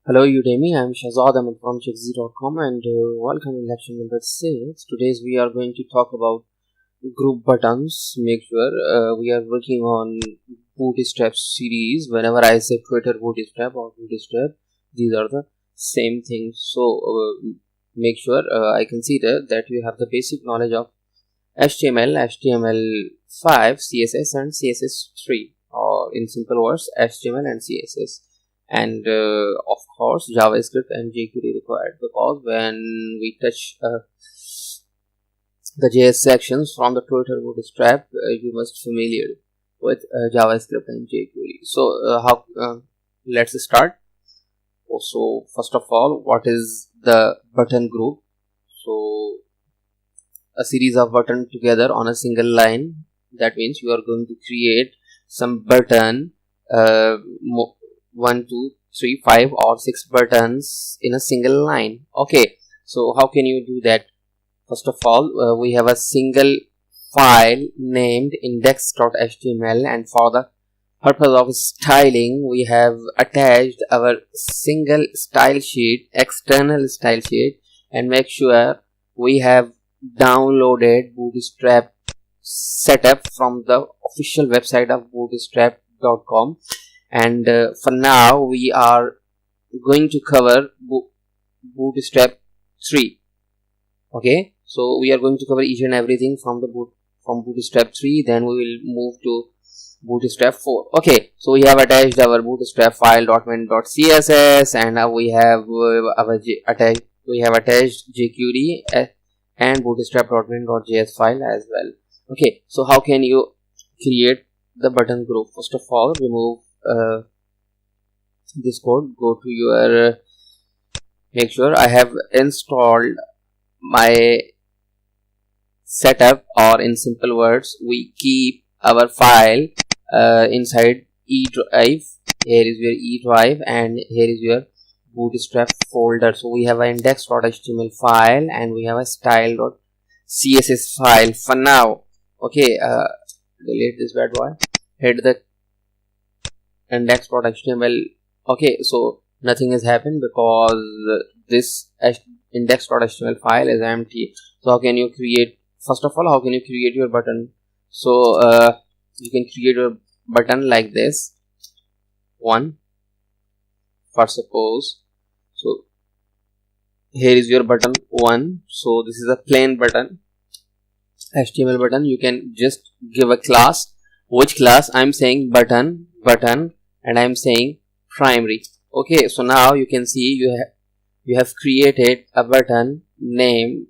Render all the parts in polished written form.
Hello Udemy, I am Shakzee. I'm from Shakzee.com and welcome in lecture number 6. Today we are going to talk about group buttons. Make sure we are working on bootstrap series. Whenever I say Twitter bootstrap or bootstrap, these are the same things. So make sure I consider that you have the basic knowledge of HTML, HTML5, CSS and CSS3, or in simple words HTML and CSS, and of course JavaScript and jQuery required, because when we touch the JS sections from the Twitter bootstrap, you must familiar with JavaScript and jQuery. So let's start. So first of all, what is the button group? So a series of buttons together on a single line. That means you are going to create some button, 1 2 3 5 or 6 buttons in a single line. Okay, so how can you do that? First of all, we have a single file named index.html, and for the purpose of styling we have attached our single style sheet, external style sheet, and make sure we have downloaded bootstrap setup from the official website of bootstrap.com. And for now we are going to cover bootstrap 3. Okay, so we are going to cover each and everything from bootstrap 3, then we will move to bootstrap 4. Okay, so we have attached our bootstrap file .min.css, and we have attached jQuery and bootstrap.min.js file as well. Okay, so how can you create the button group? First of all, remove this code. Go to your make sure I have installed my setup, or in simple words, we keep our file inside E drive. Here is your E drive and here is your bootstrap folder. So we have an index.html file and we have a style.css file for now. Okay, delete this bad boy, hit the index.html. Okay, so nothing has happened because this index.html file is empty. So how can you create, first of all, how can you create your button? So you can create your button like this one, for suppose. So here is your button 1. So this is a plain button, HTML button. You can just give a class. Which class? I'm saying button, and I'm saying primary. Okay, so now you can see you have created a button name.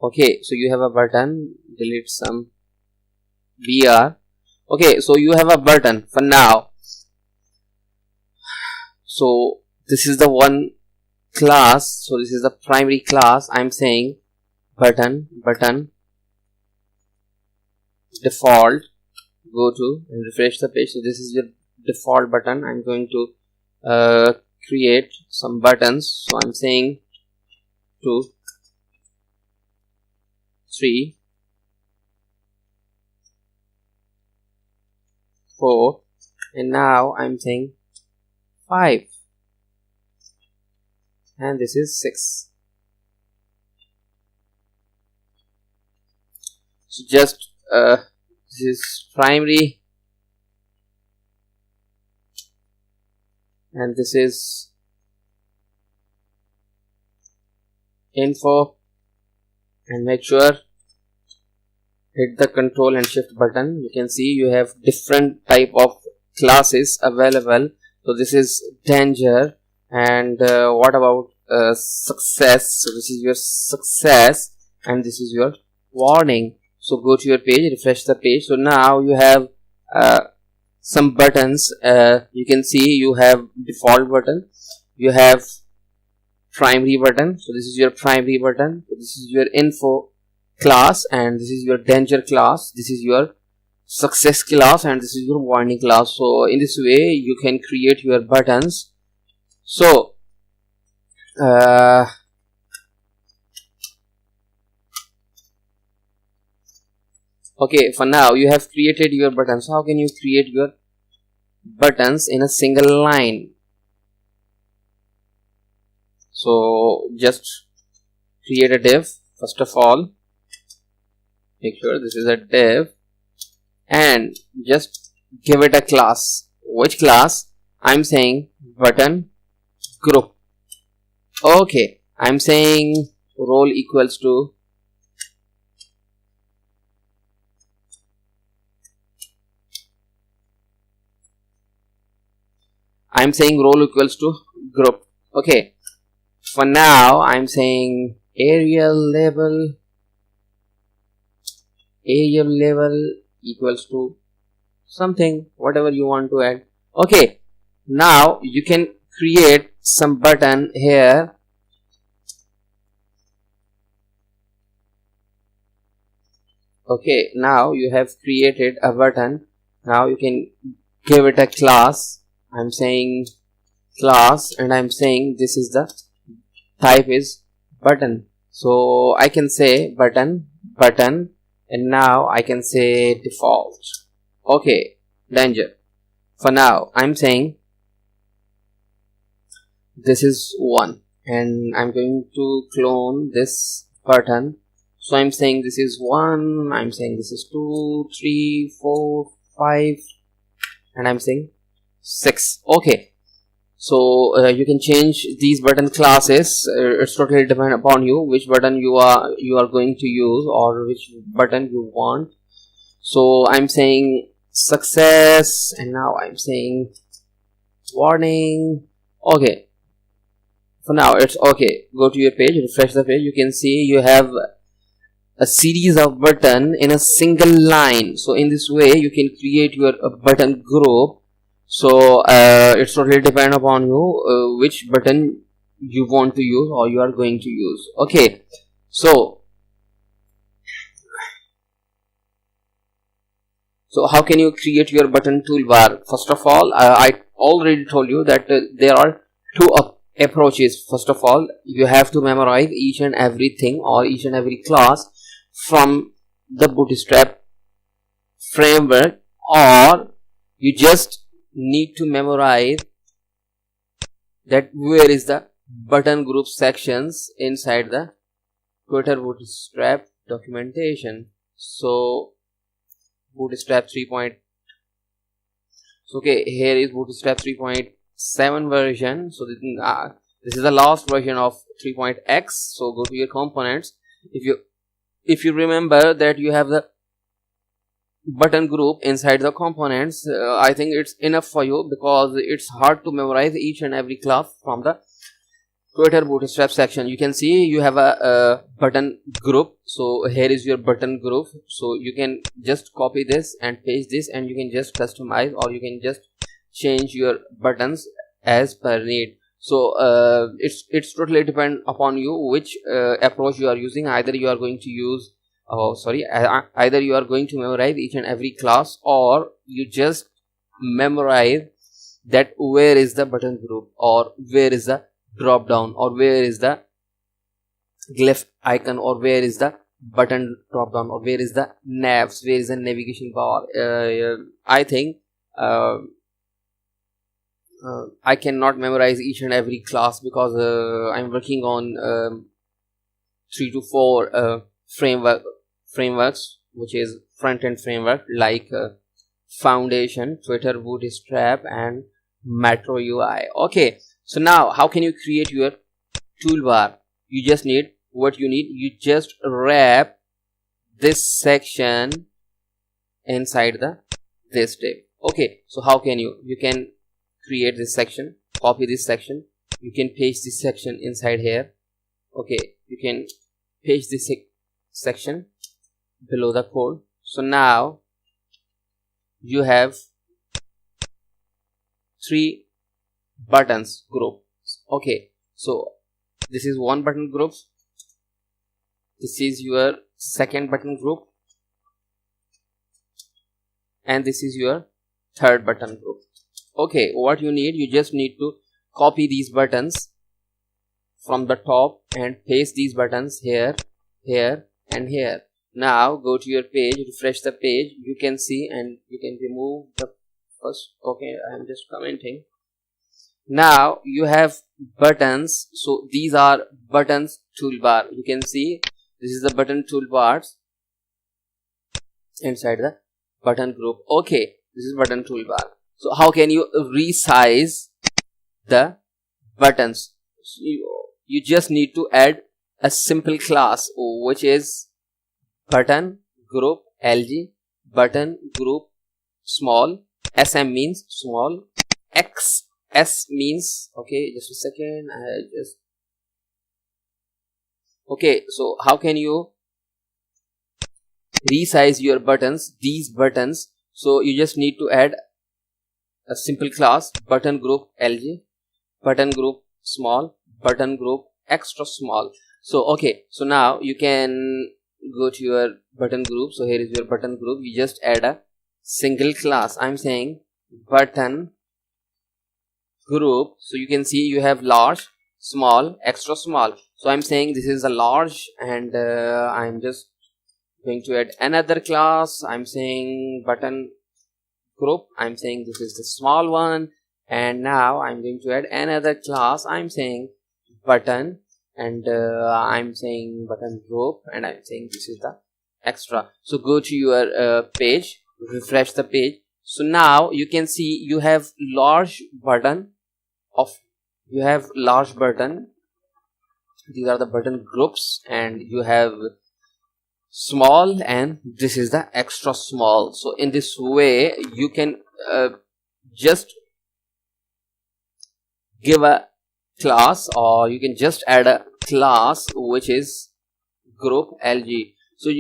Okay, so you have a button, delete some br. Okay, so you have a button for now. So this is the one class, so this is the primary class. I'm saying button default. Go to and refresh the page. So this is your default button. I'm going to create some buttons. So I'm saying 2 3 4, and now I'm saying 5, and this is 6. So just this is primary and this is info, and make sure hit the control and shift button. You can see you have different type of classes available. So this is danger, and what about success? So this is your success and this is your warning. So go to your page, refresh the page. So now you have some buttons. You can see you have default button, you have primary button. So this is your primary button, so this is your info class, and this is your danger class, this is your success class, and this is your warning class. So in this way you can create your buttons. So okay, for now you have created your buttons. How can you create your buttons in a single line? So just create a div. First of all, make sure this is a div and just give it a class. Which class? I'm saying button group. Okay, I'm saying role equals to group. Okay, for now I'm saying area level equals to something, whatever you want to add. Okay, now you can create some button here. Okay, now you have created a button. Now you can give it a class. I'm saying class, and I'm saying this is the type is button. So I can say button, and now I can say default. Okay, danger. For now I'm saying this is 1, and I'm going to clone this button. So I'm saying this is 1, I'm saying this is 2, 3, 4, 5, and I'm saying 6. Okay, so you can change these button classes. It's totally depend upon you which button you are going to use or which button you want. So I'm saying success, and now I'm saying warning. Okay, for now it's okay. Go to your page, refresh the page. You can see you have a series of button in a single line. So in this way you can create your button group. So it's totally depend upon you which button you want to use or you are going to use. Okay, so how can you create your button toolbar? First of all, I already told you that there are two approaches. First of all, you have to memorize each and everything or each and every class from the bootstrap framework, or you just need to memorize that where is the button group sections inside the Twitter bootstrap documentation. So bootstrap 3. So okay, here is bootstrap 3.7 version. So this is the last version of 3.x. So go to your components. If you remember that you have the button group inside the components, I think it's enough for you, because it's hard to memorize each and every class from the Twitter bootstrap section. You can see you have a button group. So here is your button group. So you can just copy this and paste this, and you can just customize or you can just change your buttons as per need. So it's totally depend upon you which approach you are using. Either you are going to use either you are going to memorize each and every class, or you just memorize that where is the button group, or where is the drop down, or where is the glyph icon, or where is the button drop down, or where is the navs, where is the navigation bar. I think I cannot memorize each and every class, because I'm working on 3 to 4 frameworks, which is front-end framework like Foundation, Twitter Bootstrap, and Metro UI. Okay, so now how can you create your toolbar? You just need you just wrap this section inside this div. Okay, so how can you can create this section, copy this section, you can paste this section inside here. Okay, you can paste this section below the code. So now you have 3 buttons group. Okay, so this is one button group, this is your second button group, and this is your third button group. Okay, what you need, you just need to copy these buttons from the top and paste these buttons here, here, and here. Now go to your page, refresh the page, you can see, and you can remove the first. Okay, I am just commenting. Now you have buttons. So these are buttons toolbar. You can see this is the button toolbars inside the button group. Okay, this is button toolbar. So how can you resize the buttons? So you just need to add a simple class, which is button group LG, button group small, SM means small, XS means, okay, just a second, okay, so how can you resize your buttons, these buttons? So you just need to add a simple class, button group LG, button group small, button group extra small. So okay, so now you can go to your button group. So here is your button group. You just add a single class. I'm saying button group. So you can see you have large, small, extra small. So I'm saying this is a large, and I'm just going to add another class. I'm saying button group. I'm saying this is the small one, and now I'm going to add another class. I'm saying button, and I'm saying button group, and I'm saying this is the extra. So go to your page, refresh the page. So now you can see you have large button these are the button groups, and you have small, and this is the extra small. So in this way you can just give a class, or you can just add a class which is group LG. So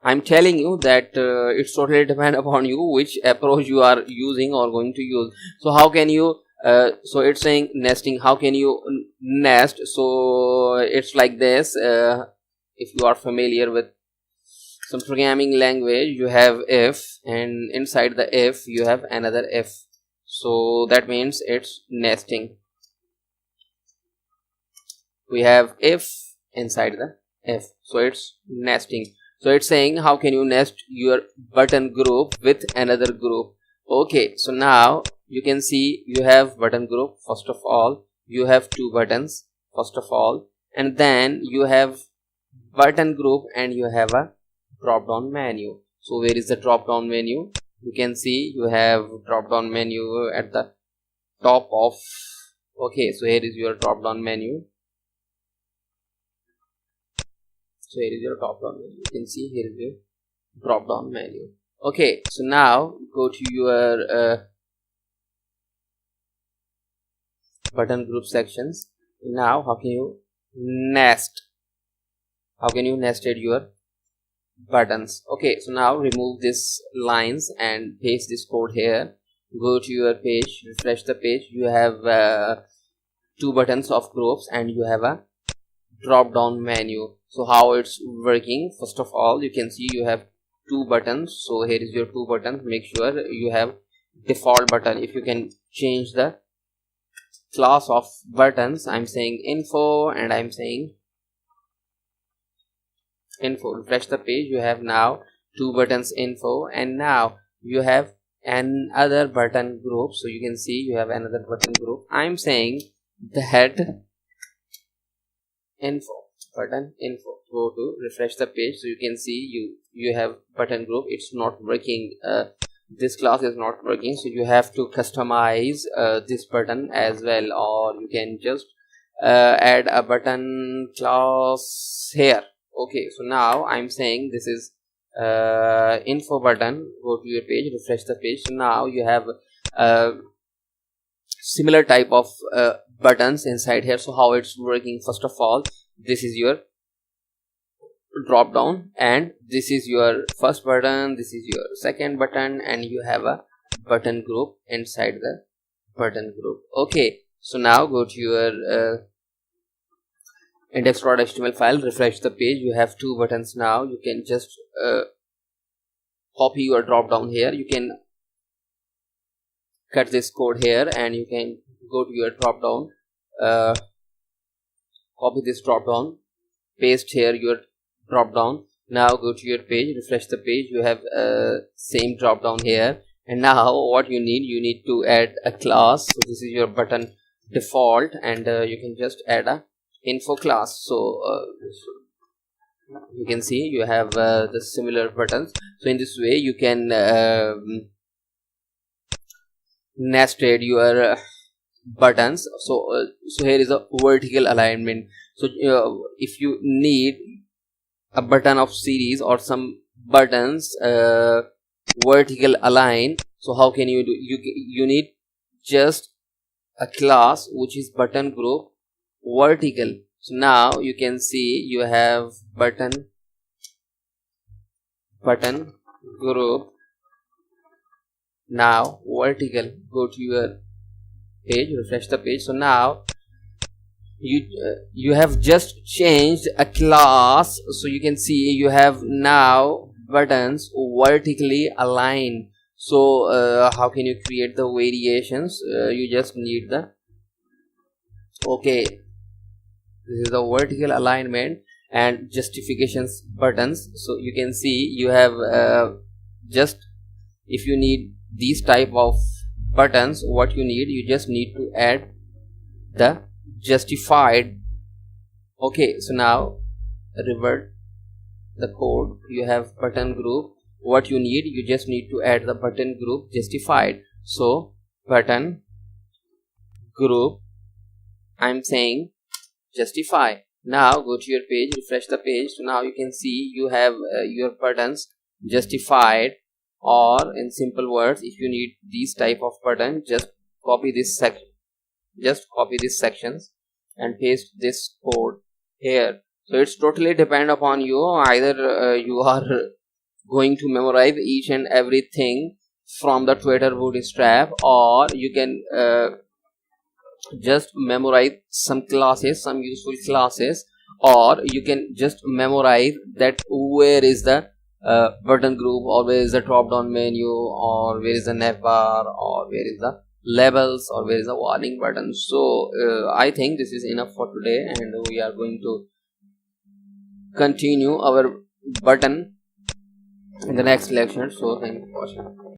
I'm telling you that it's totally depend upon you which approach you are using or going to use. So how can you so it's saying nesting. How can you nest? So it's like this. If you are familiar with some programming language, you have if, and inside the if you have another if. So that means it's nesting. We have if inside the if, so it's nesting. So it's saying how can you nest your button group with another group. Okay, so now you can see you have button group. First of all, you have two buttons first of all, and then you have button group, and you have a drop down menu. So where is the drop down menu? You can see you have drop down menu at the top of. Okay, so here is your drop down menu. So here is your drop down menu. You can see here is your drop down menu. Okay, so now go to your button group sections. Now how can you nest? How can you nested your buttons? Okay, so now remove this lines and paste this code here. Go to your page, refresh the page. You have two buttons of groups, and you have a drop down menu. So how it's working? First of all, you can see you have two buttons. So here is your two buttons. Make sure you have default button. If you can change the class of buttons, I'm saying info, and I'm saying info. Refresh the page. You have now two buttons info, and now you have another button group. So you can see you have another button group. I'm saying the head info, button info. Go to refresh the page. So you can see you have button group. It's not working. This class is not working, so you have to customize this button as well, or you can just add a button class here. Okay, so now I'm saying this is info button. Go to your page, refresh the page. So now you have similar type of buttons inside here. So how it's working? First of all, this is your drop down, and this is your first button, this is your second button, and you have a button group inside the button group. Okay, so now go to your index.html file, refresh the page. You have two buttons now. You can just copy your drop down here. You can cut this code here, and you can go to your drop down, copy this drop down, paste here your drop down. Now go to your page, refresh the page. You have same drop down here, and now what you need to add a class. So this is your button default, and you can just add a info class. So you can see you have the similar buttons. So in this way you can nested your buttons. So here is a vertical alignment. So if you need a button of series or some buttons vertical align, so how can you do? You need just a class which is button group vertical. So now you can see you have button group now vertical. Go to your page, refresh the page. So now you have just changed a class. So you can see you have now buttons vertically aligned. So how can you create the variations? You just need the this is the vertical alignment and justifications buttons. So you can see you have just, if you need these type of buttons, what you need, you just need to add the justified. So now revert the code. You have button group. What you need, you just need to add the button group justified. So button group, I'm saying justify. Now go to your page, refresh the page. So now you can see you have your buttons justified, or in simple words, if you need these type of button, just copy this section, just copy these sections and paste this code here. So it's totally depend upon you. Either you are going to memorize each and everything from the Twitter bootstrap, or you can just memorize some classes, some useful classes, or you can just memorize that where is the button group, or where is the drop down menu, or where is the navbar, or where is the labels, or where is the warning button. So I think this is enough for today, and we are going to continue our button in the next lecture. So thank you for watching.